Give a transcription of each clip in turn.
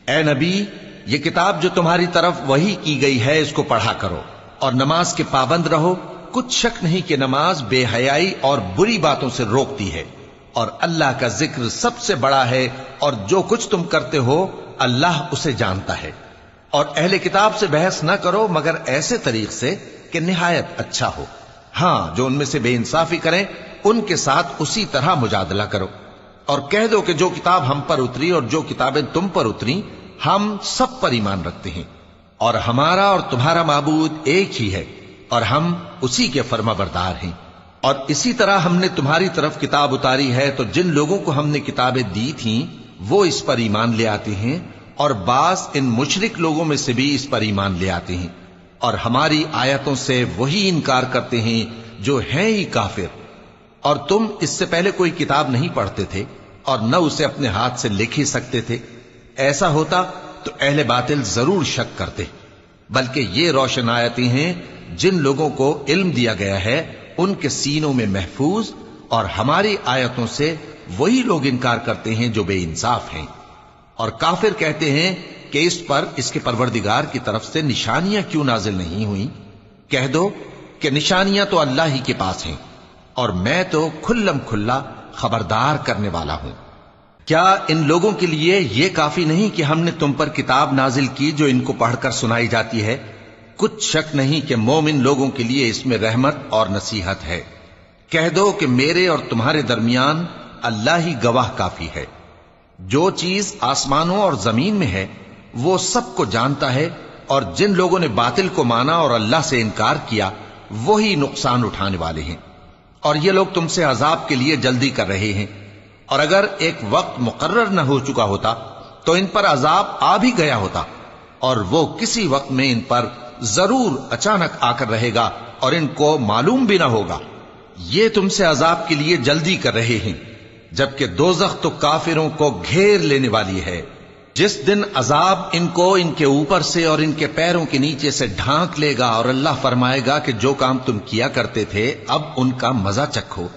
اے نبی، یہ کتاب جو تمہاری طرف وحی کی گئی ہے اس کو پڑھا کرو اور نماز کے پابند رہو۔ کچھ شک نہیں کہ نماز بے حیائی اور بری باتوں سے روکتی ہے، اور اللہ کا ذکر سب سے بڑا ہے، اور جو کچھ تم کرتے ہو اللہ اسے جانتا ہے۔ اور اہل کتاب سے بحث نہ کرو مگر ایسے طریق سے کہ نہایت اچھا ہو۔ ہاں، جو ان میں سے بے انصافی کریں ان کے ساتھ اسی طرح مجادلہ کرو، اور کہہ دو کہ جو کتاب ہم پر اتری اور جو کتابیں تم پر اتری ہم سب پر ایمان رکھتے ہیں، اور ہمارا اور تمہارا معبود ایک ہی ہے، اور ہم اسی کے فرما بردار ہیں۔ اور اسی طرح ہم نے تمہاری طرف کتاب اتاری ہے تو جن لوگوں کو ہم نے کتابیں دی تھیں وہ اس پر ایمان لے آتے ہیں، اور بعض ان مشرک لوگوں میں سے بھی اس پر ایمان لے آتے ہیں، اور ہماری آیتوں سے وہی انکار کرتے ہیں جو ہیں ہی کافر۔ اور تم اس سے پہلے کوئی کتاب نہیں پڑھتے تھے اور نہ اسے اپنے ہاتھ سے لکھ ہی سکتے تھے۔ ایسا ہوتا تو اہل باطل ضرور شک کرتے، بلکہ یہ روشن آیتیں ہیں جن لوگوں کو علم دیا گیا ہے ان کے سینوں میں محفوظ، اور ہماری آیتوں سے وہی لوگ انکار کرتے ہیں جو بے انصاف ہیں۔ اور کافر کہتے ہیں کہ اس پر اس کے پروردگار کی طرف سے نشانیاں کیوں نازل نہیں ہوئیں؟ کہہ دو کہ نشانیاں تو اللہ ہی کے پاس ہیں، اور میں تو کھلم کھلا خبردار کرنے والا ہوں۔ کیا ان لوگوں کے لیے یہ کافی نہیں کہ ہم نے تم پر کتاب نازل کی جو ان کو پڑھ کر سنائی جاتی ہے؟ کچھ شک نہیں کہ مومن لوگوں کے لیے اس میں رحمت اور نصیحت ہے۔ کہہ دو کہ میرے اور تمہارے درمیان اللہ ہی گواہ کافی ہے۔ جو چیز آسمانوں اور زمین میں ہے وہ سب کو جانتا ہے، اور جن لوگوں نے باطل کو مانا اور اللہ سے انکار کیا وہی نقصان اٹھانے والے ہیں۔ اور یہ لوگ تم سے عذاب کے لیے جلدی کر رہے ہیں، اور اگر ایک وقت مقرر نہ ہو چکا ہوتا تو ان پر عذاب آ بھی گیا ہوتا، اور وہ کسی وقت میں ان پر ضرور اچانک آ کر رہے گا اور ان کو معلوم بھی نہ ہوگا۔ یہ تم سے عذاب کے لیے جلدی کر رہے ہیں، جبکہ دوزخ تو کافروں کو گھیر لینے والی ہے۔ جس دن عذاب ان کو ان کے اوپر سے اور ان کے پیروں کے نیچے سے ڈھانک لے گا، اور اللہ فرمائے گا کہ جو کام تم کیا کرتے تھے اب ان کا مزہ چکھو۔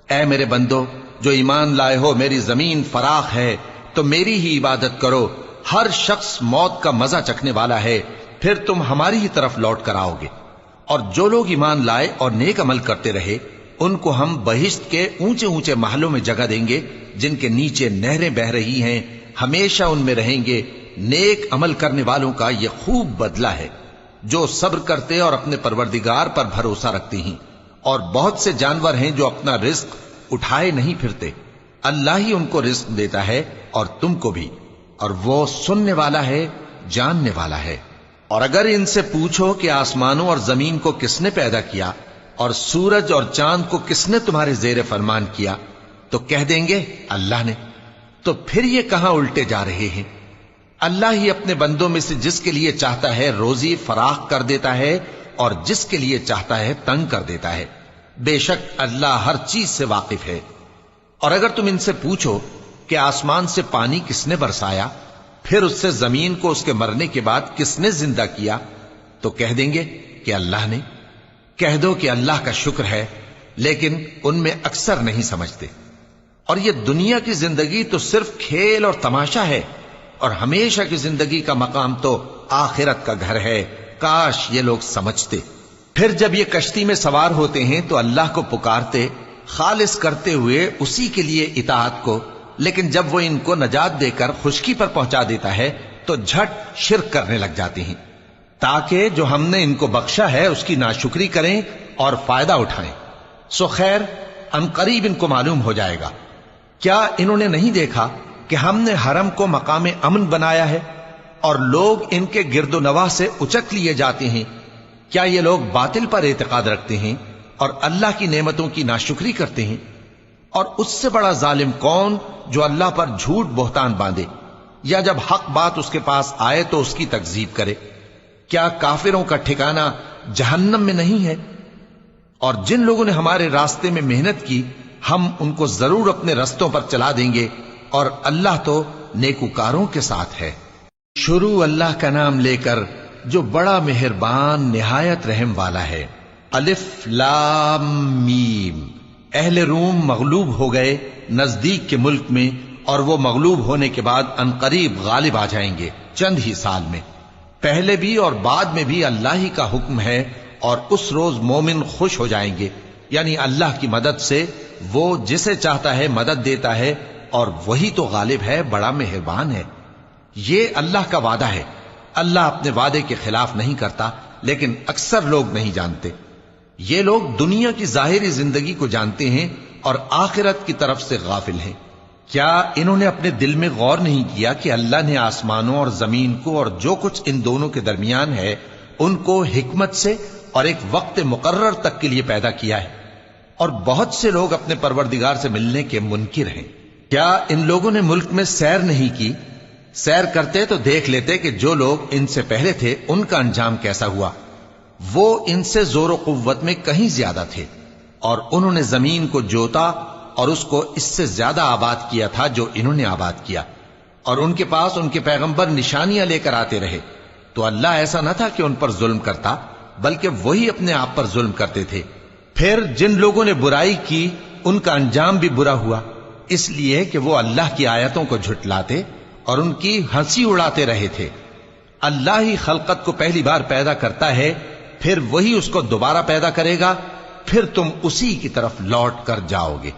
اے میرے بندو جو ایمان لائے ہو، میری زمین فراخ ہے تو میری ہی عبادت کرو۔ ہر شخص موت کا مزہ چکھنے والا ہے، پھر تم ہماری ہی طرف لوٹ کر آؤ گے۔ اور جو لوگ ایمان لائے اور نیک عمل کرتے رہے ان کو ہم بہشت کے اونچے اونچے محلوں میں جگہ دیں گے جن کے نیچے نہریں بہ رہی ہیں، ہمیشہ ان میں رہیں گے۔ نیک عمل کرنے والوں کا یہ خوب بدلہ ہے جو صبر کرتے اور اپنے پروردگار پر بھروسہ رکھتے ہیں۔ اور بہت سے جانور ہیں جو اپنا رزق اٹھائے نہیں پھرتے، اللہ ہی ان کو رزق دیتا ہے اور تم کو بھی، اور وہ سننے والا ہے، جاننے والا ہے۔ اور اگر ان سے پوچھو کہ آسمانوں اور زمین کو کس نے پیدا کیا اور سورج اور چاند کو کس نے تمہارے زیر فرمان کیا تو کہہ دیں گے اللہ نے۔ تو پھر یہ کہاں الٹے جا رہے ہیں؟ اللہ ہی اپنے بندوں میں سے جس کے لیے چاہتا ہے روزی فراخ کر دیتا ہے اور جس کے لیے چاہتا ہے تنگ کر دیتا ہے۔ بے شک اللہ ہر چیز سے واقف ہے۔ اور اگر تم ان سے پوچھو کہ آسمان سے پانی کس نے برسایا، پھر اس سے زمین کو اس کے مرنے کے بعد کس نے زندہ کیا تو کہہ دیں گے کہ اللہ نے۔ کہہ دو کہ اللہ کا شکر ہے، لیکن ان میں اکثر نہیں سمجھتے۔ اور یہ دنیا کی زندگی تو صرف کھیل اور تماشا ہے، اور ہمیشہ کی زندگی کا مقام تو آخرت کا گھر ہے۔ کاش یہ لوگ سمجھتے۔ پھر جب یہ کشتی میں سوار ہوتے ہیں تو اللہ کو پکارتے خالص کرتے ہوئے اسی کے لیے اطاعت کو، لیکن جب وہ ان کو نجات دے کر خشکی پر پہنچا دیتا ہے تو جھٹ شرک کرنے لگ جاتے ہیں، تاکہ جو ہم نے ان کو بخشا ہے اس کی ناشکری کریں اور فائدہ اٹھائیں۔ سو خیر ان قریب ان کو معلوم ہو جائے گا۔ کیا انہوں نے نہیں دیکھا کہ ہم نے حرم کو مقام امن بنایا ہے اور لوگ ان کے گرد و نواح سے اچک لیے جاتے ہیں؟ کیا یہ لوگ باطل پر اعتقاد رکھتے ہیں اور اللہ کی نعمتوں کی ناشکری کرتے ہیں؟ اور اس سے بڑا ظالم کون جو اللہ پر جھوٹ بہتان باندھے، یا جب حق بات اس کے پاس آئے تو اس کی تکذیب کرے؟ کیا کافروں کا ٹھکانہ جہنم میں نہیں ہے؟ اور جن لوگوں نے ہمارے راستے میں محنت کی ہم ان کو ضرور اپنے رستوں پر چلا دیں گے، اور اللہ تو نیکوکاروں کے ساتھ ہے۔ شروع اللہ کا نام لے کر جو بڑا مہربان نہایت رحم والا ہے۔ الف لام میم۔ اہل روم مغلوب ہو گئے نزدیک کے ملک میں، اور وہ مغلوب ہونے کے بعد عنقریب غالب آ جائیں گے چند ہی سال میں۔ پہلے بھی اور بعد میں بھی اللہ ہی کا حکم ہے، اور اس روز مومن خوش ہو جائیں گے، یعنی اللہ کی مدد سے وہ جسے چاہتا ہے مدد دیتا ہے، اور وہی تو غالب ہے، بڑا مہربان ہے۔ یہ اللہ کا وعدہ ہے، اللہ اپنے وعدے کے خلاف نہیں کرتا، لیکن اکثر لوگ نہیں جانتے۔ یہ لوگ دنیا کی ظاہری زندگی کو جانتے ہیں اور آخرت کی طرف سے غافل ہیں۔ کیا انہوں نے اپنے دل میں غور نہیں کیا کہ اللہ نے آسمانوں اور زمین کو اور جو کچھ ان دونوں کے درمیان ہے ان کو حکمت سے اور ایک وقت مقرر تک کے لیے پیدا کیا ہے؟ اور بہت سے لوگ اپنے پروردگار سے ملنے کے منکر ہیں۔ کیا ان لوگوں نے ملک میں سیر نہیں کی؟ سیر کرتے تو دیکھ لیتے کہ جو لوگ ان سے پہلے تھے ان کا انجام کیسا ہوا۔ وہ ان سے زور و قوت میں کہیں زیادہ تھے، اور انہوں نے زمین کو جوتا اور اس کو اس سے زیادہ آباد کیا تھا جو انہوں نے آباد کیا، اور ان کے پاس ان کے پیغمبر نشانیاں لے کر آتے رہے، تو اللہ ایسا نہ تھا کہ ان پر ظلم کرتا، بلکہ وہی اپنے آپ پر ظلم کرتے تھے۔ پھر جن لوگوں نے برائی کی ان کا انجام بھی برا ہوا، اس لیے کہ وہ اللہ کی آیتوں کو جھٹلاتے اور ان کی ہنسی اڑاتے رہے تھے۔ اللہ ہی خلقت کو پہلی بار پیدا کرتا ہے، پھر وہی اس کو دوبارہ پیدا کرے گا، پھر تم اسی کی طرف لوٹ کر جاؤ گے۔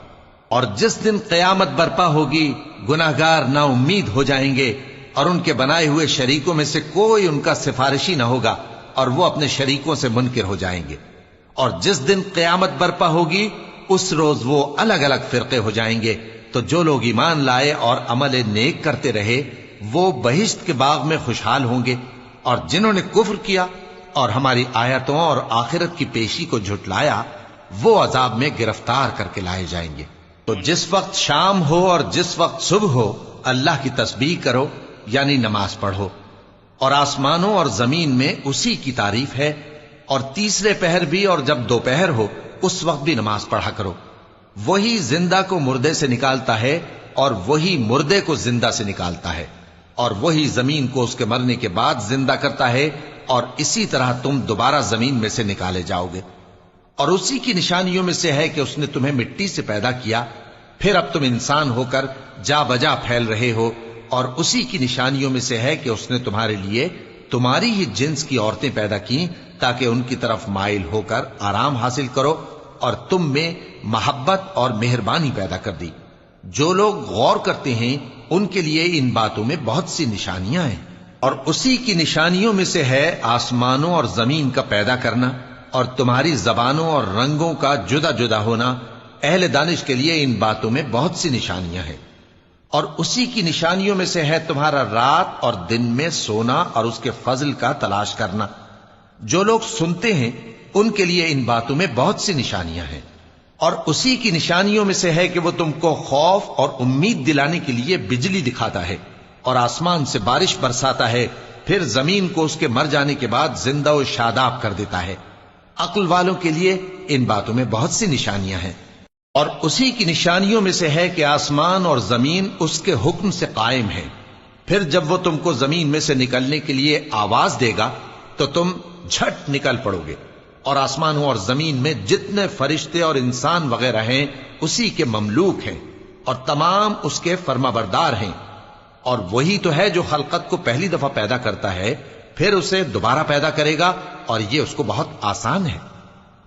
اور جس دن قیامت برپا ہوگی گناہگار نا امید ہو جائیں گے، اور ان کے بنائے ہوئے شریکوں میں سے کوئی ان کا سفارشی نہ ہوگا، اور وہ اپنے شریکوں سے منکر ہو جائیں گے۔ اور جس دن قیامت برپا ہوگی اس روز وہ الگ الگ فرقے ہو جائیں گے، تو جو لوگ ایمان لائے اور عمل نیک کرتے رہے وہ بہشت کے باغ میں خوشحال ہوں گے، اور جنہوں نے کفر کیا اور ہماری آیتوں اور آخرت کی پیشی کو جھٹلایا وہ عذاب میں گرفتار کر کے لائے جائیں گے۔ تو جس وقت شام ہو اور جس وقت صبح ہو اللہ کی تسبیح کرو، یعنی نماز پڑھو، اور آسمانوں اور زمین میں اسی کی تعریف ہے، اور تیسرے پہر بھی اور جب دوپہر ہو اس وقت بھی نماز پڑھا کرو۔ وہی زندہ کو مردے سے نکالتا ہے اور وہی مردے کو زندہ سے نکالتا ہے، اور وہی زمین کو اس کے مرنے کے بعد زندہ کرتا ہے، اور اسی طرح تم دوبارہ زمین میں سے نکالے جاؤ گے۔ اور اسی کی نشانیوں میں سے ہے کہ اس نے تمہیں مٹی سے پیدا کیا، پھر اب تم انسان ہو کر جا بجا پھیل رہے ہو، اور اسی کی نشانیوں میں سے ہے کہ اس نے تمہارے لیے تمہاری ہی جنس کی عورتیں پیدا کی تاکہ ان کی طرف مائل ہو کر آرام حاصل کرو، اور تم میں محبت اور مہربانی پیدا کر دی۔ جو لوگ غور کرتے ہیں ان کے لیے ان باتوں میں بہت سی نشانیاں ہیں۔ اور اسی کی نشانیوں میں سے ہے آسمانوں اور زمین کا پیدا کرنا، اور تمہاری زبانوں اور رنگوں کا جدا جدا ہونا۔ اہل دانش کے لیے ان باتوں میں بہت سی نشانیاں ہیں۔ اور اسی کی نشانیوں میں سے ہے تمہارا رات اور دن میں سونا اور اس کے فضل کا تلاش کرنا۔ جو لوگ سنتے ہیں ان کے لیے ان باتوں میں بہت سی نشانیاں ہیں۔ اور اسی کی نشانیوں میں سے ہے کہ وہ تم کو خوف اور امید دلانے کے لیے بجلی دکھاتا ہے، اور آسمان سے بارش برساتا ہے، پھر زمین کو اس کے مر جانے کے بعد زندہ و شاداب کر دیتا ہے۔ عقل والوں کے لیے ان باتوں میں بہت سی نشانیاں ہیں۔ اور اسی کی نشانیوں میں سے ہے کہ آسمان اور زمین اس کے حکم سے قائم ہیں، پھر جب وہ تم کو زمین میں سے نکلنے کے لیے آواز دے گا تو تم جھٹ نکل پڑو گے۔ اور آسمانوں اور زمین میں جتنے فرشتے اور انسان وغیرہ ہیں اسی کے مملوک ہیں، اور تمام اس کے فرما بردار ہیں۔ اور وہی تو ہے جو خلقت کو پہلی دفعہ پیدا کرتا ہے، پھر اسے دوبارہ پیدا کرے گا، اور یہ اس کو بہت آسان ہے۔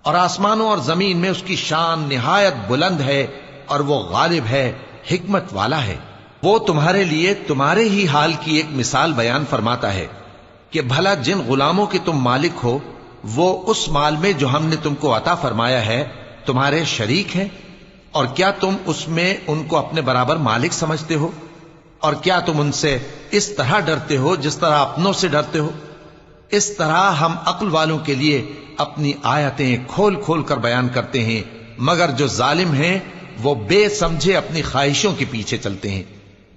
اور آسمانوں اور زمین میں اس کی شان نہایت بلند ہے، اور وہ غالب ہے، حکمت والا ہے۔ وہ تمہارے لیے تمہارے ہی حال کی ایک مثال بیان فرماتا ہے کہ بھلا جن غلاموں کے تم مالک ہو وہ اس مال میں جو ہم نے تم کو عطا فرمایا ہے تمہارے شریک ہیں، اور کیا تم اس میں ان کو اپنے برابر مالک سمجھتے ہو؟ اور کیا تم ان سے اس طرح ڈرتے ہو جس طرح اپنوں سے ڈرتے ہو؟ اس طرح ہم عقل والوں کے لیے اپنی آیتیں کھول کھول کر بیان کرتے ہیں، مگر جو ظالم ہیں وہ بے سمجھے اپنی خواہشوں کے پیچھے چلتے ہیں۔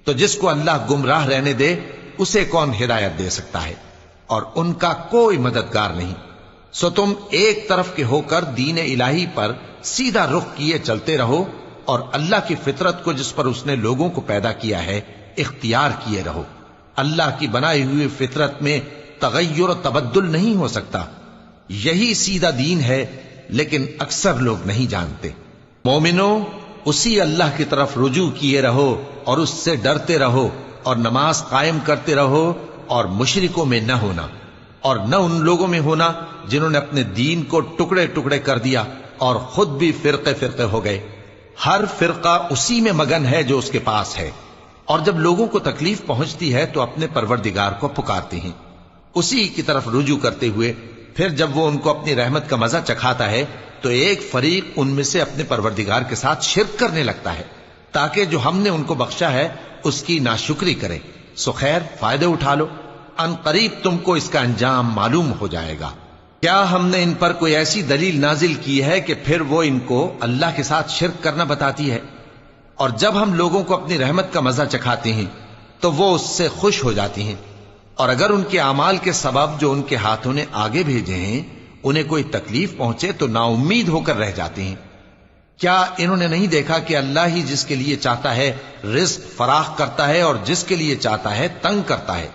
تو جس کو اللہ گمراہ رہنے دے اسے کون ہدایت دے سکتا ہے، اور ان کا کوئی مددگار نہیں۔ سو تم ایک طرف کے ہو کر دین الہی پر سیدھا رخ کیے چلتے رہو، اور اللہ کی فطرت کو جس پر اس نے لوگوں کو پیدا کیا ہے اختیار کیے رہو۔ اللہ کی بنائی ہوئی فطرت میں تغیر و تبدل نہیں ہو سکتا۔ یہی سیدھا دین ہے، لیکن اکثر لوگ نہیں جانتے۔ مومنوں، اسی اللہ کی طرف رجوع کیے رہو اور اس سے ڈرتے رہو اور نماز قائم کرتے رہو اور مشرکوں میں نہ ہونا اور نہ ان لوگوں میں ہونا جنہوں نے اپنے دین کو ٹکڑے ٹکڑے کر دیا اور خود بھی فرقے فرقے ہو گئے. ہر فرقہ اسی میں مگن ہے جو اس کے پاس ہے، اور جب لوگوں کو تکلیف پہنچتی ہے تو اپنے پروردگار کو پکارتے ہیں اسی کی طرف رجوع کرتے ہوئے. پھر جب وہ ان کو اپنی رحمت کا مزہ چکھاتا ہے تو ایک فریق ان میں سے اپنے پروردگار کے ساتھ شرک کرنے لگتا ہے تاکہ جو ہم نے ان کو بخشا ہے اس کی ناشکری کرے. سو خیر، فائدے اٹھا لو، ان قریب تم کو اس کا انجام معلوم ہو جائے گا. کیا ہم نے ان پر کوئی ایسی دلیل نازل کی ہے کہ پھر وہ ان کو اللہ کے ساتھ شرک کرنا بتاتی ہے؟ اور جب ہم لوگوں کو اپنی رحمت کا مزہ چکھاتے ہیں تو وہ اس سے خوش ہو جاتی ہیں، اور اگر ان کے اعمال کے سبب جو ان کے ہاتھوں نے آگے بھیجے ہیں انہیں کوئی تکلیف پہنچے تو نا امید ہو کر رہ جاتے ہیں. کیا انہوں نے نہیں دیکھا کہ اللہ ہی جس کے لیے چاہتا ہے رزق فراخ کرتا ہے اور جس کے لیے چاہتا ہے تنگ کرتا ہے؟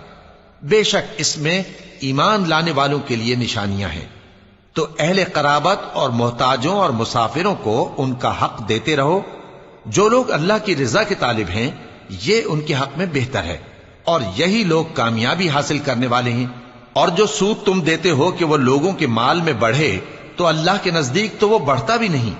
بے شک اس میں ایمان لانے والوں کے لیے نشانیاں ہیں. تو اہل قرابت اور محتاجوں اور مسافروں کو ان کا حق دیتے رہو. جو لوگ اللہ کی رضا کے طالب ہیں یہ ان کے حق میں بہتر ہے، اور یہی لوگ کامیابی حاصل کرنے والے ہیں. اور جو سود تم دیتے ہو کہ وہ لوگوں کے مال میں بڑھے تو اللہ کے نزدیک تو وہ بڑھتا بھی نہیں.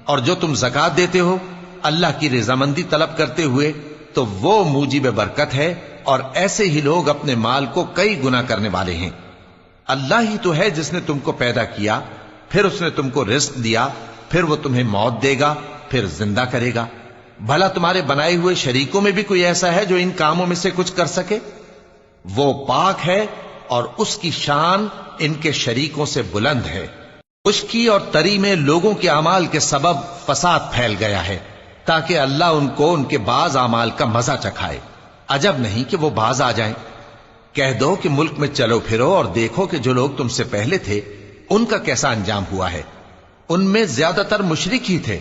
اور جو تم زکوٰۃ دیتے ہو اللہ کی رضامندی طلب کرتے ہوئے تو وہ موجب برکت ہے، اور ایسے ہی لوگ اپنے مال کو کئی گنا کرنے والے ہیں. اللہ ہی تو ہے جس نے تم کو پیدا کیا، پھر اس نے تم کو رزق دیا، پھر وہ تمہیں موت دے گا، پھر زندہ کرے گا. بھلا تمہارے بنائے ہوئے شریکوں میں بھی کوئی ایسا ہے جو ان کاموں میں سے کچھ کر سکے؟ وہ پاک ہے اور اس کی شان ان کے شریکوں سے بلند ہے. خشکی اور تری میں لوگوں کے اعمال کے سبب فساد پھیل گیا ہے تاکہ اللہ ان کو ان کے بعض اعمال کا مزہ چکھائے. عجب نہیں کہ وہ باز آ جائیں. کہہ دو کہ ملک میں چلو پھرو اور دیکھو کہ جو لوگ تم سے پہلے تھے ان کا کیسا انجام ہوا ہے. ان میں زیادہ تر مشرک ہی تھے.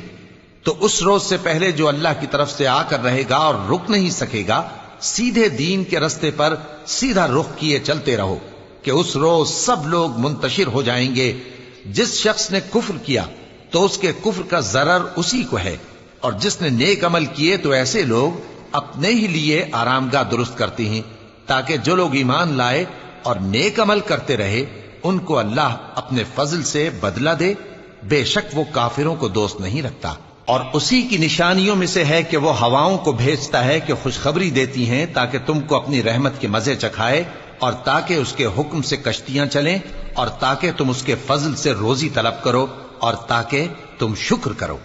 تو اس روز سے پہلے جو اللہ کی طرف سے آ کر رہے گا اور رک نہیں سکے گا، سیدھے دین کے رستے پر سیدھا رخ کیے چلتے رہو کہ اس روز سب لوگ منتشر ہو جائیں گے. جس شخص نے کفر کیا تو اس کے کفر کا ضرر اسی کو ہے، اور جس نے نیک عمل کیے تو ایسے لوگ اپنے ہی لیے آرام گاہ درست کرتے ہیں تاکہ جو لوگ ایمان لائے اور نیک عمل کرتے رہے ان کو اللہ اپنے فضل سے بدلہ دے. بے شک وہ کافروں کو دوست نہیں رکھتا. اور اسی کی نشانیوں میں سے ہے کہ وہ ہواؤں کو بھیجتا ہے کہ خوشخبری دیتی ہیں تاکہ تم کو اپنی رحمت کے مزے چکھائے، اور تاکہ اس کے حکم سے کشتیاں چلیں، اور تاکہ تم اس کے فضل سے روزی طلب کرو، اور تاکہ تم شکر کرو.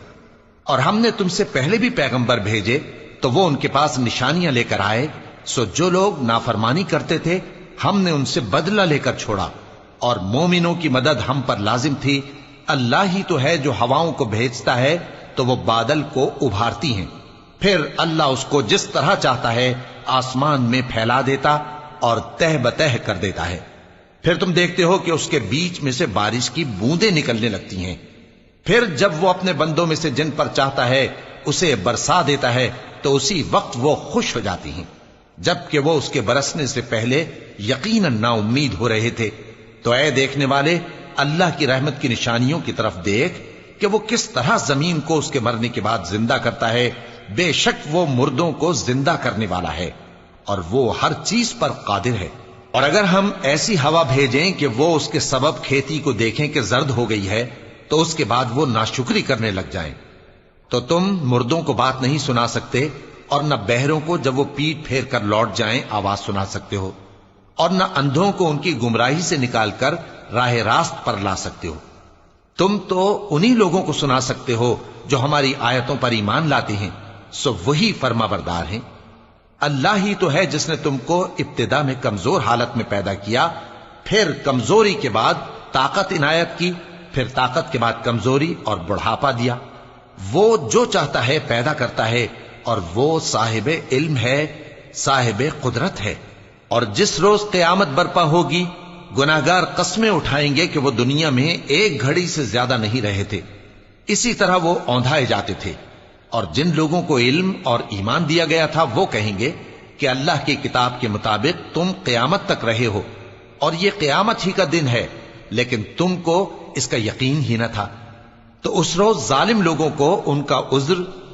اور ہم نے تم سے پہلے بھی پیغمبر بھیجے تو وہ ان کے پاس نشانیاں لے کر آئے. سو جو لوگ نافرمانی کرتے تھے ہم نے ان سے بدلہ لے کر چھوڑا، اور مومنوں کی مدد ہم پر لازم تھی. اللہ ہی تو ہے جو ہواؤں کو بھیجتا ہے تو وہ بادل کو ابھارتی ہیں، پھر اللہ اس کو جس طرح چاہتا ہے آسمان میں پھیلا دیتا اور تہ بتہ کر دیتا ہے. پھر تم دیکھتے ہو کہ اس کے بیچ میں سے بارش کی بوندیں نکلنے لگتی ہیں. پھر جب وہ اپنے بندوں میں سے جن پر چاہتا ہے اسے برسا دیتا ہے تو اسی وقت وہ خوش ہو جاتی ہیں، جبکہ وہ اس کے برسنے سے پہلے یقیناً نا امید ہو رہے تھے. تو اے دیکھنے والے، اللہ کی رحمت کی نشانیوں کی طرف دیکھ کہ وہ کس طرح زمین کو اس کے مرنے کے بعد زندہ کرتا ہے. بے شک وہ مردوں کو زندہ کرنے والا ہے اور وہ ہر چیز پر قادر ہے. اور اگر ہم ایسی ہوا بھیجیں کہ وہ اس کے سبب کھیتی کو دیکھیں کہ زرد ہو گئی ہے تو اس کے بعد وہ ناشکری کرنے لگ جائیں، تو تم مردوں کو بات نہیں سنا سکتے، اور نہ بہروں کو جب وہ پیٹ پھیر کر لوٹ جائیں آواز سنا سکتے ہو، اور نہ اندھوں کو ان کی گمراہی سے نکال کر راہ راست پر لا سکتے ہو. تم تو انہی لوگوں کو سنا سکتے ہو جو ہماری آیتوں پر ایمان لاتے ہیں، سو وہی فرما بردار ہیں. اللہ ہی تو ہے جس نے تم کو ابتدا میں کمزور حالت میں پیدا کیا، پھر کمزوری کے بعد طاقت عنایت کی، پھر طاقت کے بعد کمزوری اور بڑھاپا دیا. وہ جو چاہتا ہے پیدا کرتا ہے، اور وہ صاحب علم ہے، صاحب قدرت ہے. اور جس روز قیامت برپا ہوگی گناہگار قسمیں اٹھائیں گے کہ وہ دنیا میں ایک گھڑی سے زیادہ نہیں رہے تھے، اسی طرح وہ اوندھائے جاتے تھے. اور جن لوگوں کو علم اور ایمان دیا گیا تھا وہ کہیں گے کہ اللہ کی کتاب کے مطابق تم قیامت تک رہے ہو، اور یہ قیامت ہی کا دن ہے، لیکن تم کو اس کا یقین ہی نہ تھا. تو اس روز ظالم لوگوں کو ان کا عذر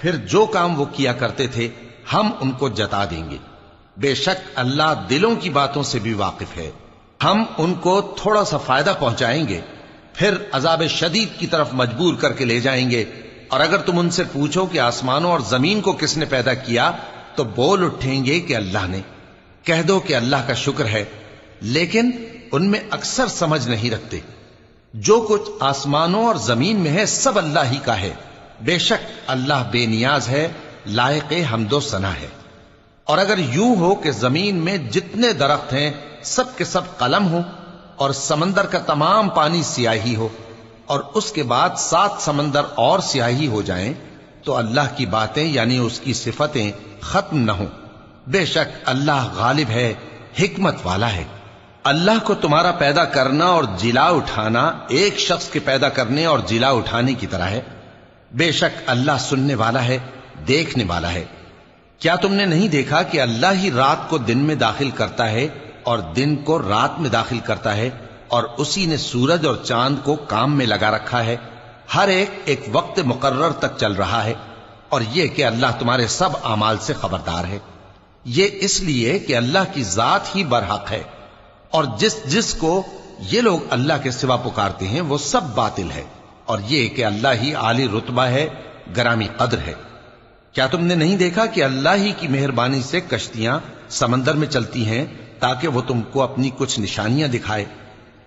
پھر جو کام وہ کیا کرتے تھے ہم ان کو جتا دیں گے۔ بے شک اللہ دلوں کی باتوں سے بھی واقف ہے۔ ہم ان کو تھوڑا سا فائدہ پہنچائیں گے، پھر عذاب شدید کی طرف مجبور کر کے لے جائیں گے۔ اور اگر تم ان سے پوچھو کہ آسمانوں اور زمین کو کس نے پیدا کیا تو بول اٹھیں گے کہ اللہ نے۔ کہہ دو کہ اللہ کا شکر ہے، لیکن ان میں اکثر سمجھ نہیں رکھتے۔ جو کچھ آسمانوں اور زمین میں ہے سب اللہ ہی کا ہے۔ بے شک اللہ بے نیاز ہے، لائق حمد و ثنا ہے۔ اور اگر یوں ہو کہ زمین میں جتنے درخت ہیں سب کے سب قلم ہو، اور سمندر کا تمام پانی سیاہی ہو، اور اس کے بعد 7 سمندر اور سیاہی ہو جائیں، تو اللہ کی باتیں یعنی اس کی صفتیں ختم نہ ہوں۔ بے شک اللہ غالب ہے، حکمت والا ہے۔ اللہ کو تمہارا پیدا کرنا اور جلا اٹھانا ایک شخص کے پیدا کرنے اور جلا اٹھانے کی طرح ہے۔ بے شک اللہ سننے والا ہے، دیکھنے والا ہے۔ کیا تم نے نہیں دیکھا کہ اللہ ہی رات کو دن میں داخل کرتا ہے اور دن کو رات میں داخل کرتا ہے، اور اسی نے سورج اور چاند کو کام میں لگا رکھا ہے، ہر ایک وقت مقرر تک چل رہا ہے۔ اور یہ کہ اللہ تمہارے سب اعمال سے خبردار ہے۔ یہ اس لیے کہ اللہ کی ذات ہی برحق ہے، اور جس کو یہ لوگ اللہ کے سوا پکارتے ہیں وہ سب باطل ہے، اور یہ کہ اللہ ہی عالی رتبہ ہے، گرامی قدر ہے۔ کیا تم نے نہیں دیکھا کہ اللہ ہی کی مہربانی سے کشتیاں سمندر میں چلتی ہیں تاکہ وہ تم کو اپنی کچھ نشانیاں دکھائے؟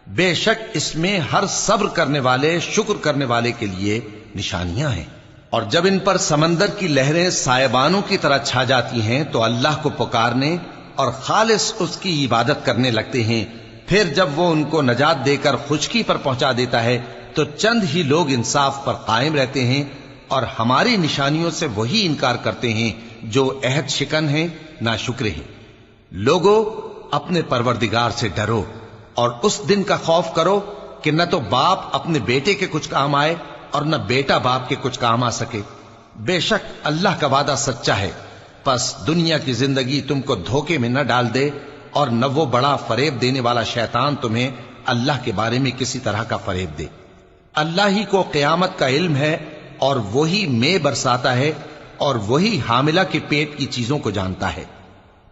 بے شک اس میں ہر صبر کرنے والے، شکر کرنے والے کے لیے نشانیاں ہیں۔ اور جب ان پر سمندر کی لہریں سائبانوں کی طرح چھا جاتی ہیں تو اللہ کو پکارنے اور خالص اس کی عبادت کرنے لگتے ہیں۔ پھر جب وہ ان کو نجات دے کر خشکی پر پہنچا دیتا ہے تو چند ہی لوگ انصاف پر قائم رہتے ہیں، اور ہماری نشانیوں سے وہی انکار کرتے ہیں جو عہد شکن ہیں، ناشکرے ہیں۔ لوگو اپنے پروردگار سے ڈرو اور اس دن کا خوف کرو کہ نہ تو باپ اپنے بیٹے کے کچھ کام آئے اور نہ بیٹا باپ کے کچھ کام آ سکے۔ بے شک اللہ کا وعدہ سچا ہے، پس دنیا کی زندگی تم کو دھوکے میں نہ ڈال دے، اور نہ وہ بڑا فریب دینے والا شیطان تمہیں اللہ کے بارے میں کسی طرح کا فریب دے۔ اللہ ہی کو قیامت کا علم ہے، اور وہی مے برساتا ہے، اور وہی حاملہ کے پیٹ کی چیزوں کو جانتا ہے۔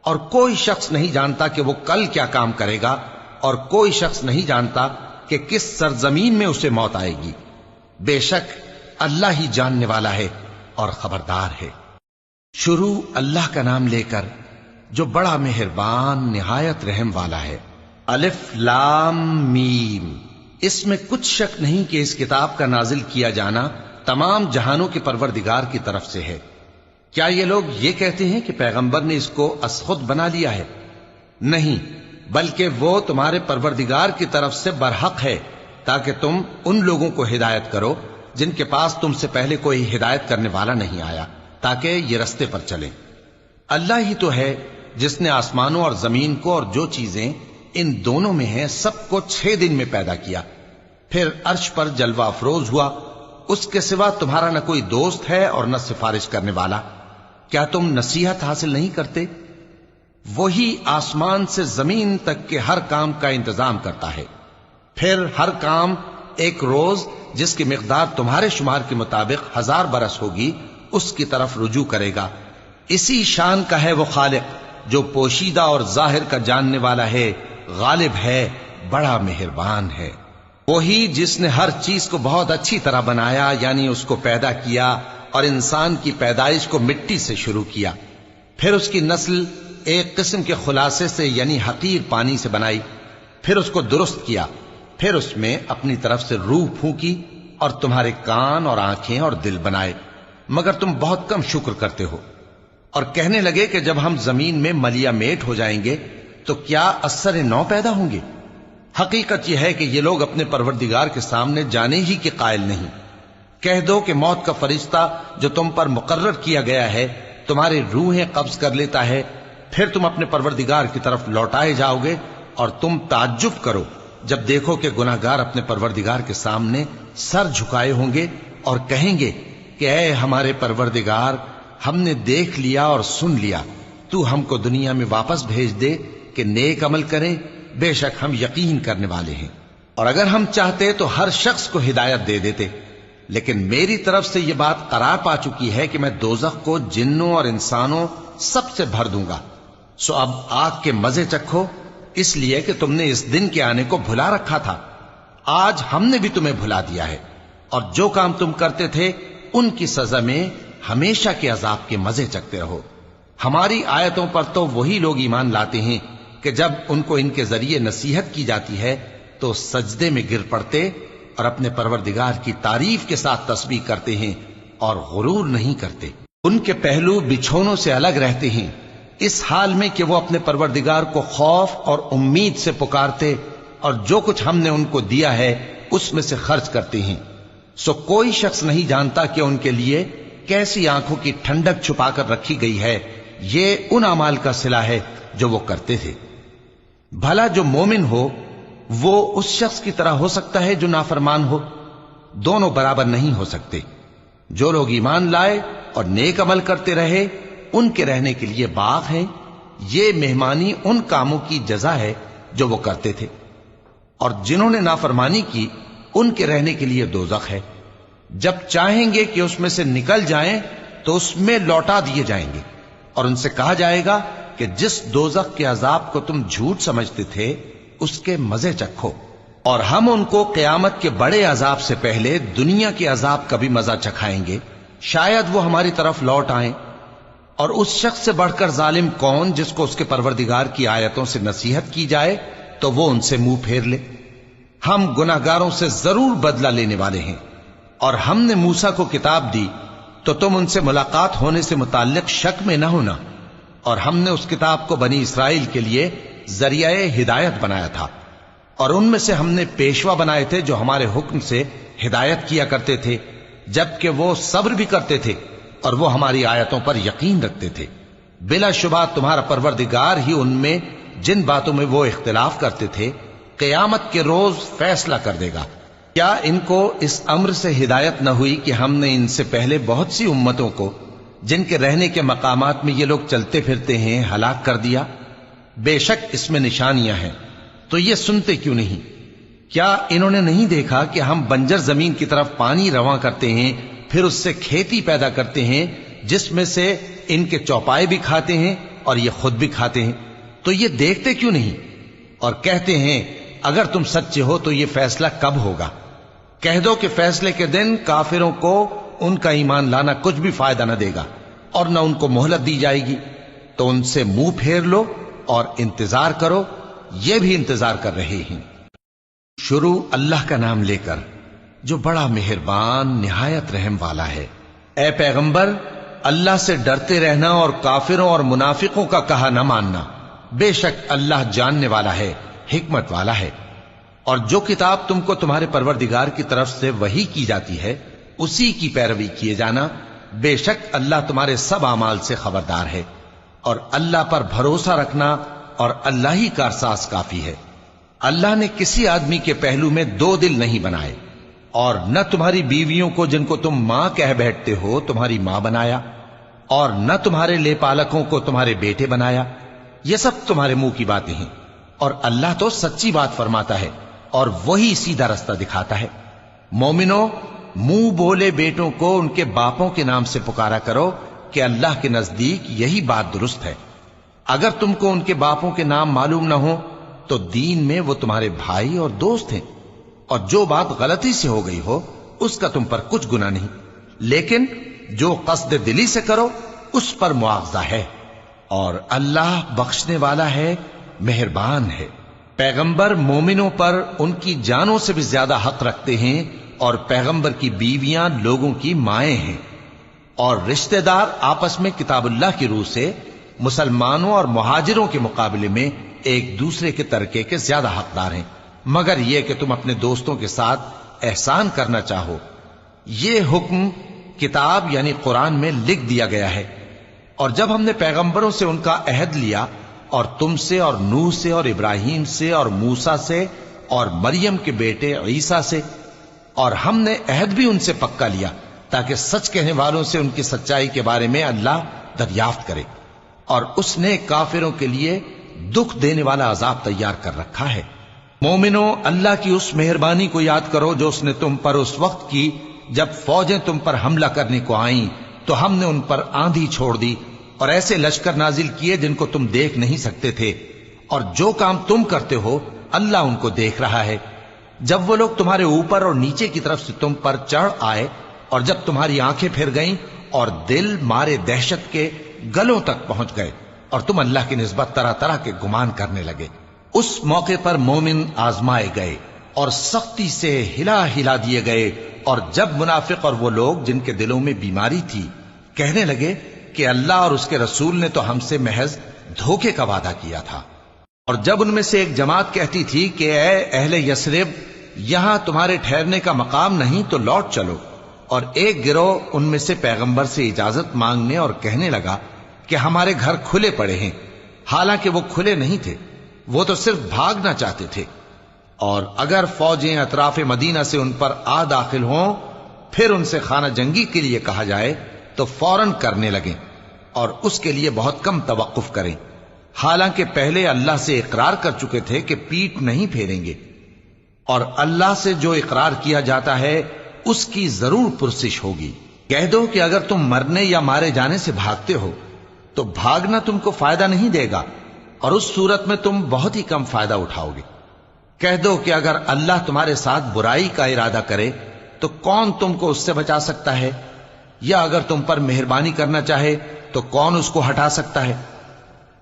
اور کوئی شخص نہیں جانتا کہ وہ کل کیا کام کرے گا، اور کوئی شخص نہیں جانتا کہ کس سرزمین میں اسے موت آئے گی۔ بے شک اللہ ہی جاننے والا ہے اور خبردار ہے۔ شروع اللہ کا نام لے کر جو بڑا مہربان نہایت رحم والا ہے۔ الف لام میم۔ اس میں کچھ شک نہیں کہ اس کتاب کا نازل کیا جانا تمام جہانوں کے پروردگار کی طرف سے ہے۔ کیا یہ لوگ یہ کہتے ہیں کہ پیغمبر نے اس کو از خود بنا لیا ہے؟ نہیں، بلکہ وہ تمہارے پروردگار کی طرف سے برحق ہے، تاکہ تم ان لوگوں کو ہدایت کرو جن کے پاس تم سے پہلے کوئی ہدایت کرنے والا نہیں آیا، تاکہ یہ رستے پر چلیں۔ اللہ ہی تو ہے جس نے آسمانوں اور زمین کو اور جو چیزیں ان دونوں میں ہیں سب کو 6 دن میں پیدا کیا، پھر عرش پر جلوہ افروز ہوا۔ اس کے سوا تمہارا نہ کوئی دوست ہے اور نہ سفارش کرنے والا۔ کیا تم نصیحت حاصل نہیں کرتے؟ وہی آسمان سے زمین تک کے ہر کام کا انتظام کرتا ہے، پھر ہر کام ایک روز جس کی مقدار تمہارے شمار کے مطابق 1000 برس ہوگی اس کی طرف رجوع کرے گا۔ اسی شان کا ہے وہ خالق جو پوشیدہ اور ظاہر کا جاننے والا ہے، غالب ہے، بڑا مہربان ہے۔ وہی جس نے ہر چیز کو بہت اچھی طرح بنایا، یعنی اس کو پیدا کیا، اور انسان کی پیدائش کو مٹی سے شروع کیا، پھر اس کی نسل ایک قسم کے خلاصے سے یعنی حقیر پانی سے بنائی، پھر اس کو درست کیا، پھر اس میں اپنی طرف سے روح پھونکی، اور تمہارے کان اور آنکھیں اور دل بنائے، مگر تم بہت کم شکر کرتے ہو۔ اور کہنے لگے کہ جب ہم زمین میں ملیا میٹ ہو جائیں گے تو کیا اثر نو پیدا ہوں گے؟ حقیقت یہ ہے کہ یہ لوگ اپنے پروردگار کے سامنے جانے ہی کے قائل نہیں۔ کہہ دو کہ موت کا فرشتہ جو تم پر مقرر کیا گیا ہے تمہاری روحیں قبض کر لیتا ہے، پھر تم اپنے پروردگار کی طرف لوٹائے جاؤ گے، اور تم تعجب کرو جب دیکھو کہ گناہگار اپنے پروردگار کے سامنے سر جھکائے ہوں گے اور کہیں گے کہ اے ہمارے پروردگار، ہم نے دیکھ لیا اور سن لیا، تو ہم کو دنیا میں واپس بھیج دے کہ نیک عمل کریں، بے شک ہم یقین کرنے والے ہیں۔ اور اگر ہم چاہتے تو ہر شخص کو ہدایت دے دیتے، لیکن میری طرف سے یہ بات قرار پا چکی ہے کہ میں دوزخ کو جنوں اور انسانوں سب سے بھر دوں گا، سو اب آگ کے مزے چکھو، اس لیے کہ تم نے اس دن کے آنے کو بھلا رکھا تھا۔ آج ہم نے بھی تمہیں بھلا دیا ہے، اور جو کام تم کرتے تھے ان کی سزا میں ہمیشہ کے عذاب کے مزے چکتے رہو۔ ہماری آیتوں پر تو وہی لوگ ایمان لاتے ہیں کہ جب ان کو ان کے ذریعے نصیحت کی جاتی ہے تو سجدے میں گر پڑتے اور اپنے پروردگار کی تعریف کے ساتھ تسبیح کرتے ہیں اور غرور نہیں کرتے۔ ان کے پہلو بچھونوں سے الگ رہتے ہیں، اس حال میں کہ وہ اپنے پروردگار کو خوف اور امید سے پکارتے اور جو کچھ ہم نے ان کو دیا ہے اس میں سے خرچ کرتے ہیں۔ سو کوئی شخص نہیں جانتا کہ ان کے لیے کیسی آنکھوں کی ٹھنڈک چھپا کر رکھی گئی ہے، یہ ان اعمال کا صلہ ہے جو وہ کرتے تھے۔ بھلا جو مومن ہو وہ اس شخص کی طرح ہو سکتا ہے جو نافرمان ہو؟ دونوں برابر نہیں ہو سکتے۔ جو لوگ ایمان لائے اور نیک عمل کرتے رہے ان کے رہنے کے لیے باغ ہیں، یہ مہمانی ان کاموں کی جزا ہے جو وہ کرتے تھے، اور جنہوں نے نافرمانی کی ان کے رہنے کے لیے دوزخ ہے، جب چاہیں گے کہ اس میں سے نکل جائیں تو اس میں لوٹا دیے جائیں گے، اور ان سے کہا جائے گا کہ جس دوزخ کے عذاب کو تم جھوٹ سمجھتے تھے اس کے مزے چکھو، اور ہم ان کو قیامت کے بڑے عذاب سے پہلے دنیا کے عذاب کا بھی مزہ چکھائیں گے، شاید وہ ہماری طرف لوٹ آئیں۔ اور اس شخص سے بڑھ کر ظالم کون جس کو اس کے پروردگار کی آیتوں سے نصیحت کی جائے تو وہ ان سے منہ پھیر لے۔ ہم گناہگاروں سے ضرور بدلہ لینے والے ہیں، اور ہم نے موسیٰ کو کتاب دی تو تم ان سے ملاقات ہونے سے متعلق شک میں نہ ہونا، اور ہم نے اس کتاب کو بنی اسرائیل کے لیے ذریعہ ہدایت بنایا تھا، اور ان میں سے ہم نے پیشوا بنائے تھے جو ہمارے حکم سے ہدایت کیا کرتے تھے، جبکہ وہ صبر بھی کرتے تھے اور وہ ہماری آیتوں پر یقین رکھتے تھے۔ بلا شبہ تمہارا پروردگار ہی ان میں جن باتوں میں وہ اختلاف کرتے تھے قیامت کے روز فیصلہ کر دے گا۔ کیا ان کو اس امر سے ہدایت نہ ہوئی کہ ہم نے ان سے پہلے بہت سی امتوں کو جن کے رہنے کے مقامات میں یہ لوگ چلتے پھرتے ہیں ہلاک کر دیا؟ بے شک اس میں نشانیاں ہیں، تو یہ سنتے کیوں نہیں؟ کیا انہوں نے نہیں دیکھا کہ ہم بنجر زمین کی طرف پانی رواں کرتے ہیں، پھر اس سے کھیتی پیدا کرتے ہیں جس میں سے ان کے چوپائے بھی کھاتے ہیں اور یہ خود بھی کھاتے ہیں؟ تو یہ دیکھتے کیوں نہیں؟ اور کہتے ہیں اگر تم سچے ہو تو یہ فیصلہ کب ہوگا؟ کہہ دو کہ فیصلے کے دن کافروں کو ان کا ایمان لانا کچھ بھی فائدہ نہ دے گا اور نہ ان کو مہلت دی جائے گی، تو ان سے منہ پھیر لو اور انتظار کرو، یہ بھی انتظار کر رہے ہیں۔ شروع اللہ کا نام لے کر جو بڑا مہربان نہایت رحم والا ہے۔ اے پیغمبر، اللہ سے ڈرتے رہنا اور کافروں اور منافقوں کا کہا نہ ماننا، بے شک اللہ جاننے والا ہے، حکمت والا ہے۔ اور جو کتاب تم کو تمہارے پروردگار کی طرف سے وحی کی جاتی ہے اسی کی پیروی کیے جانا، بے شک اللہ تمہارے سب اعمال سے خبردار ہے۔ اور اللہ پر بھروسہ رکھنا اور اللہ ہی کارساز کافی ہے۔ اللہ نے کسی آدمی کے پہلو میں دو دل نہیں بنائے، اور نہ تمہاری بیویوں کو جن کو تم ماں کہہ بیٹھتے ہو تمہاری ماں بنایا، اور نہ تمہارے لے پالکوں کو تمہارے بیٹے بنایا، یہ سب تمہارے منہ کی باتیں ہیں، اور اللہ تو سچی بات فرماتا ہے اور وہی سیدھا رستہ دکھاتا ہے۔ مومنو، منہ بولے بیٹوں کو ان کے باپوں کے نام سے پکارا کرو کہ اللہ کے نزدیک یہی بات درست ہے۔ اگر تم کو ان کے باپوں کے نام معلوم نہ ہو تو دین میں وہ تمہارے بھائی اور دوست ہیں، اور جو بات غلطی سے ہو گئی ہو اس کا تم پر کچھ گناہ نہیں، لیکن جو قصد دلی سے کرو اس پر مواخذہ ہے، اور اللہ بخشنے والا ہے، مہربان ہے۔ پیغمبر مومنوں پر ان کی جانوں سے بھی زیادہ حق رکھتے ہیں، اور پیغمبر کی بیویاں لوگوں کی مائیں ہیں، اور رشتہ دار آپس میں کتاب اللہ کی روح سے مسلمانوں اور مہاجروں کے مقابلے میں ایک دوسرے کے ترکے کے زیادہ حقدار ہیں، مگر یہ کہ تم اپنے دوستوں کے ساتھ احسان کرنا چاہو۔ یہ حکم کتاب یعنی قرآن میں لکھ دیا گیا ہے۔ اور جب ہم نے پیغمبروں سے ان کا عہد لیا، اور تم سے اور نوح سے اور ابراہیم سے اور موسیٰ سے اور مریم کے بیٹے عیسیٰ سے، اور ہم نے عہد بھی ان سے پکا لیا تاکہ سچ کہنے والوں سے ان کی سچائی کے بارے میں اللہ دریافت کرے، اور اس نے کافروں کے لیے دکھ دینے والا عذاب تیار کر رکھا ہے۔ مومنو، اللہ کی اس مہربانی کو یاد کرو جو اس نے تم پر اس وقت کی جب فوجیں تم پر حملہ کرنے کو آئیں تو ہم نے ان پر آندھی چھوڑ دی اور ایسے لشکر نازل کیے جن کو تم دیکھ نہیں سکتے تھے، اور جو کام تم کرتے ہو اللہ ان کو دیکھ رہا ہے۔ جب وہ لوگ تمہارے اوپر اور نیچے کی طرف سے تم پر چڑھ آئے اور جب تمہاری آنکھیں پھر گئیں اور دل مارے دہشت کے گلوں تک پہنچ گئے اور تم اللہ کی نسبت طرح طرح کے گمان کرنے لگے، اس موقع پر مومن آزمائے گئے اور سختی سے ہلا ہلا دیے گئے، اور جب منافق اور وہ لوگ جن کے دلوں میں بیماری تھی کہنے لگے کہ اللہ اور اس کے رسول نے تو ہم سے محض دھوکے کا وعدہ کیا تھا، اور جب ان میں سے ایک جماعت کہتی تھی کہ اے اہل یثرب، یہاں تمہارے ٹھہرنے کا مقام نہیں تو لوٹ چلو، اور ایک گروہ ان میں سے پیغمبر سے اجازت مانگنے اور کہنے لگا کہ ہمارے گھر کھلے پڑے ہیں، حالانکہ وہ کھلے نہیں تھے، وہ تو صرف بھاگنا چاہتے تھے، اور اگر فوجیں اطراف مدینہ سے ان پر آ داخل ہوں پھر ان سے خانہ جنگی کے لیے کہا جائے تو فوراً کرنے لگیں اور اس کے لیے بہت کم توقف کریں، حالانکہ پہلے اللہ سے اقرار کر چکے تھے کہ پیٹ نہیں پھیریں گے، اور اللہ سے جو اقرار کیا جاتا ہے اس کی ضرور پرسش ہوگی۔ کہہ دو کہ اگر تم مرنے یا مارے جانے سے بھاگتے ہو تو بھاگنا تم کو فائدہ نہیں دے گا، اور اس صورت میں تم بہت ہی کم فائدہ اٹھاؤ گے۔ کہہ دو کہ اگر اللہ تمہارے ساتھ برائی کا ارادہ کرے تو کون تم کو اس سے بچا سکتا ہے، یا اگر تم پر مہربانی کرنا چاہے تو کون اس کو ہٹا سکتا ہے؟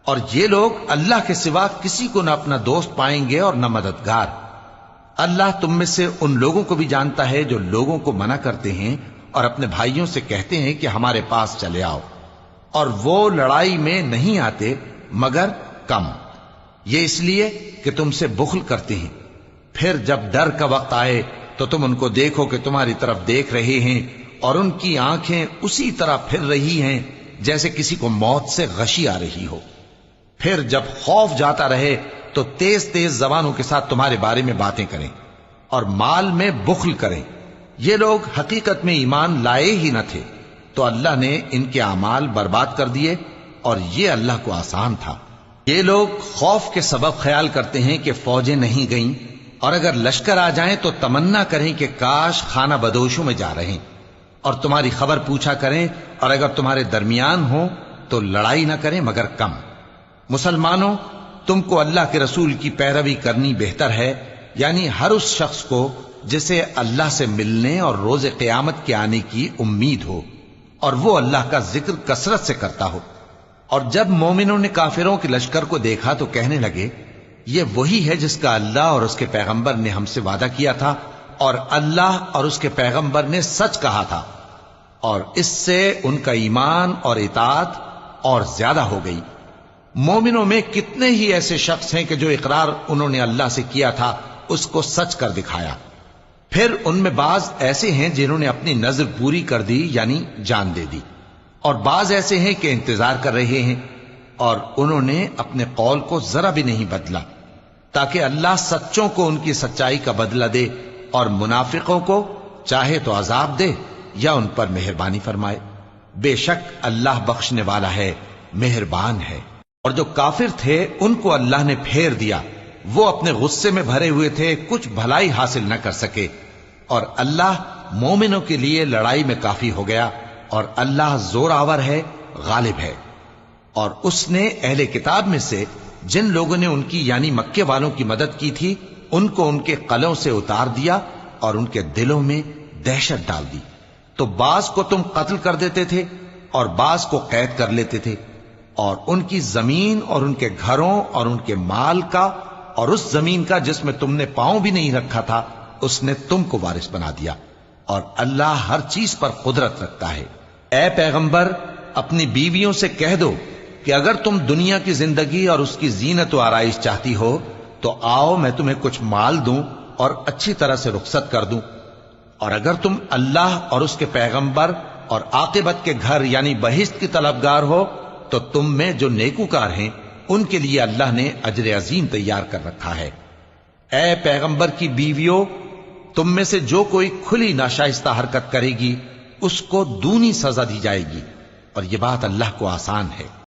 اور یہ لوگ اللہ کے سوا کسی کو نہ اپنا دوست پائیں گے اور نہ مددگار۔ اللہ تم میں سے ان لوگوں کو بھی جانتا ہے جو لوگوں کو منع کرتے ہیں اور اپنے بھائیوں سے کہتے ہیں کہ ہمارے پاس چلے آؤ، اور وہ لڑائی میں نہیں آتے مگر کم، یہ اس لیے کہ تم سے بخل کرتے ہیں۔ پھر جب ڈر کا وقت آئے تو تم ان کو دیکھو کہ تمہاری طرف دیکھ رہے ہیں اور ان کی آنکھیں اسی طرح پھر رہی ہیں جیسے کسی کو موت سے غشی آ رہی ہو۔ پھر جب خوف جاتا رہے تو تیز تیز زبانوں کے ساتھ تمہارے بارے میں باتیں کریں اور مال میں بخل کریں۔ یہ لوگ حقیقت میں ایمان لائے ہی نہ تھے، تو اللہ نے ان کے اعمال برباد کر دیے، اور یہ اللہ کو آسان تھا۔ یہ لوگ خوف کے سبب خیال کرتے ہیں کہ فوجیں نہیں گئیں، اور اگر لشکر آ جائیں تو تمنا کریں کہ کاش خانہ بدوشوں میں جا رہے ہیں، اور تمہاری خبر پوچھا کریں، اور اگر تمہارے درمیان ہوں تو لڑائی نہ کریں مگر کم۔ مسلمانوں، تم کو اللہ کے رسول کی پیروی کرنی بہتر ہے، یعنی ہر اس شخص کو جسے اللہ سے ملنے اور روز قیامت کے آنے کی امید ہو، اور وہ اللہ کا ذکر کثرت سے کرتا ہو۔ اور جب مومنوں نے کافروں کے لشکر کو دیکھا تو کہنے لگے یہ وہی ہے جس کا اللہ اور اس کے پیغمبر نے ہم سے وعدہ کیا تھا، اور اللہ اور اس کے پیغمبر نے سچ کہا تھا، اور اس سے ان کا ایمان اور اطاعت اور زیادہ ہو گئی۔ مومنوں میں کتنے ہی ایسے شخص ہیں کہ جو اقرار انہوں نے اللہ سے کیا تھا اس کو سچ کر دکھایا، پھر ان میں بعض ایسے ہیں جنہوں نے اپنی نظر پوری کر دی یعنی جان دے دی، اور بعض ایسے ہیں کہ انتظار کر رہے ہیں، اور انہوں نے اپنے قول کو ذرا بھی نہیں بدلا، تاکہ اللہ سچوں کو ان کی سچائی کا بدلہ دے اور منافقوں کو چاہے تو عذاب دے یا ان پر مہربانی فرمائے۔ بے شک اللہ بخشنے والا ہے، مہربان ہے۔ اور جو کافر تھے ان کو اللہ نے پھیر دیا، وہ اپنے غصے میں بھرے ہوئے تھے، کچھ بھلائی حاصل نہ کر سکے، اور اللہ مومنوں کے لیے لڑائی میں کافی ہو گیا، اور اللہ زور آور ہے، غالب ہے۔ اور اس نے اہل کتاب میں سے جن لوگوں نے ان کی یعنی مکے والوں کی مدد کی تھی ان کو ان کے قلعوں سے اتار دیا اور ان کے دلوں میں دہشت ڈال دی، تو بعض کو تم قتل کر دیتے تھے اور بعض کو قید کر لیتے تھے، اور ان کی زمین اور ان کے گھروں اور ان کے مال کا اور اس زمین کا جس میں تم نے پاؤں بھی نہیں رکھا تھا اس نے تم کو وارث بنا دیا، اور اللہ ہر چیز پر قدرت رکھتا ہے۔ اے پیغمبر، اپنی بیویوں سے کہہ دو کہ اگر تم دنیا کی زندگی اور اس کی زینت و آرائش چاہتی ہو تو آؤ میں تمہیں کچھ مال دوں اور اچھی طرح سے رخصت کر دوں، اور اگر تم اللہ اور اس کے پیغمبر اور عاقبت کے گھر یعنی بہشت کی طلبگار ہو تو تم میں جو نیکوکار ہیں ان کے لیے اللہ نے اجر عظیم تیار کر رکھا ہے۔ اے پیغمبر کی بیویوں، تم میں سے جو کوئی کھلی ناشائستہ حرکت کرے گی اس کو دونی سزا دی جائے گی، اور یہ بات اللہ کو آسان ہے۔